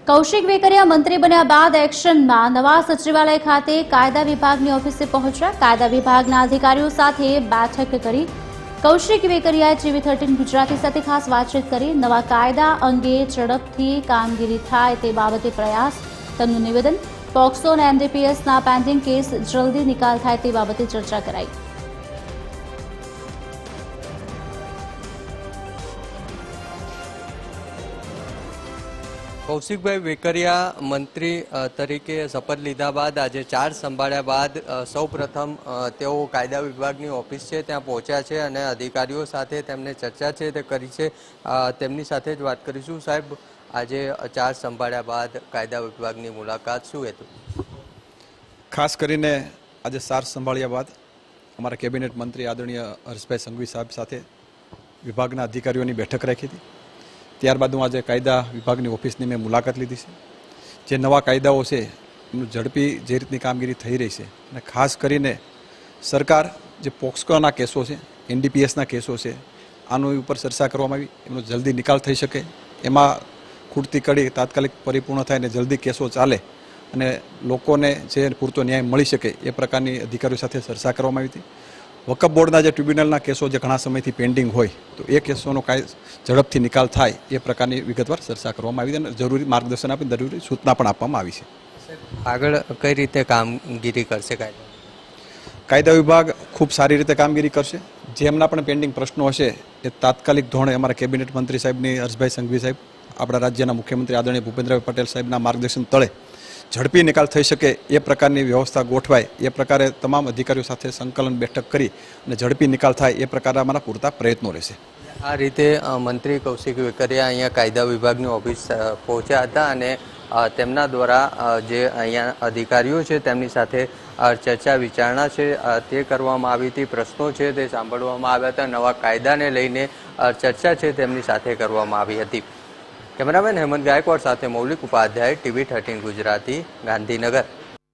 કૌશિક વેકરિયા મંત્રી બન્યા બાદ એક્શનમાં નવા સચિવાલય ખાતે કાયદા વિભાગની ઓફિસે પહોંચ્યા। કાયદા વિભાગના અધિકારીઓ સાથે બેઠક કરી કૌશિક વેકરિયાએ TV13 ગુજરાતી સાથે ખાસ વાતચીત કરી। નવા કાયદા અંગે ઝડપથી કામગીરી થાય તે બાબતે પ્રયાસ, તેમનું નિવેદન, પોક્સો અને NDPSના પેન્ડિંગ કેસ જલ્દી નિકાલ થાય તે બાબતે ચર્ચા કરાઈ। કૌશિકભાઈ વેકરિયા મંત્રી તરીકે શપથ લીધા બાદ આજે ચાર્જ સંભાળ્યા બાદ સૌપ્રથમ તેઓ કાયદા વિભાગની ઓફિસ છે ત્યાં પહોંચ્યા છે અને અધિકારીઓ સાથે તેમને ચર્ચા છે તે કરી છે। તેમની સાથે જ વાત કરીશું। સાહેબ, આજે ચાર્જ સંભાળ્યા બાદ કાયદા વિભાગની મુલાકાત શું હતું? ખાસ કરીને આજે ચાર્જ સંભાળ્યા બાદ અમારા કેબિનેટ મંત્રી આદરણીય હર્ષભાઈ સંઘવી સાહેબ સાથે વિભાગના અધિકારીઓની બેઠક રાખી હતી। ત્યારબાદ હું આજે કાયદા વિભાગની ઓફિસની મેં મુલાકાત લીધી છે। જે નવા કાયદાઓ છે એનું ઝડપી જે રીતની કામગીરી થઈ રહી છે અને ખાસ કરીને સરકાર જે પોક્સોના કેસો છે, NDPSના કેસો છે, આનું ઉપર ચર્ચા કરવામાં આવી, એનો જલ્દી નિકાલ થઈ શકે, એમાં ખૂટતી કડી તાત્કાલિક પરિપૂર્ણ થાય અને જલ્દી કેસો ચાલે અને લોકોને જે પૂરતો ન્યાય મળી શકે એ પ્રકારની અધિકારીઓ સાથે ચર્ચા કરવામાં આવી હતી। વકફ બોર્ડના જે ટ્રિબ્યુનલના કેસો જે ઘણા સમયથી પેન્ડિંગ હોય તો એ કેસોનો ઝડપથી નિકાલ થાય એ પ્રકારની વિગતવાર ચર્ચા કરવામાં આવી અને જરૂરી માર્ગદર્શન આપી જરૂરી સૂચના પણ આપવામાં આવી છે। આગળ કઈ રીતે કામગીરી કરશે કાયદા વિભાગ? ખૂબ સારી રીતે કામગીરી કરશે। જેમના પણ પેન્ડિંગ પ્રશ્નો હશે એ તાત્કાલિક ધોરણે અમારા કેબિનેટ મંત્રી સાહેબની હર્ષભાઈ સંઘવી સાહેબ, આપણા રાજ્યના મુખ્યમંત્રી આદરણીય ભૂપેન્દ્રભાઈ પટેલ સાહેબના માર્ગદર્શન તળે ઝડપી નિકાલ થઈ શકે એ પ્રકારની વ્યવસ્થા ગોઠવાય એ પ્રકારે તમામ અધિકારીઓ સાથે સંકલન બેઠક કરી અને ઝડપી નિકાલ થાય એ પ્રકારે અમારા પૂરતા પ્રયત્નો રહેશે। આ રીતે મંત્રી કૌશિક વેકરિયા અહીંયા કાયદા વિભાગની ઓફિસ પહોંચ્યા હતા અને તેમના દ્વારા જે અહીંયા અધિકારીઓ છે તેમની સાથે ચર્ચા વિચારણા છે તે કરવામાં આવી હતી, પ્રશ્નો છે તે સાંભળવામાં આવ્યા હતા, નવા કાયદાને લઈને ચર્ચા છે તેમની સાથે કરવામાં આવી હતી। કેમેરામેન હેમંત ગાયકવાડ સાથે મૌલિક ઉપાધ્યાય, TV13 ગુજરાતી, ગાંધીનગર।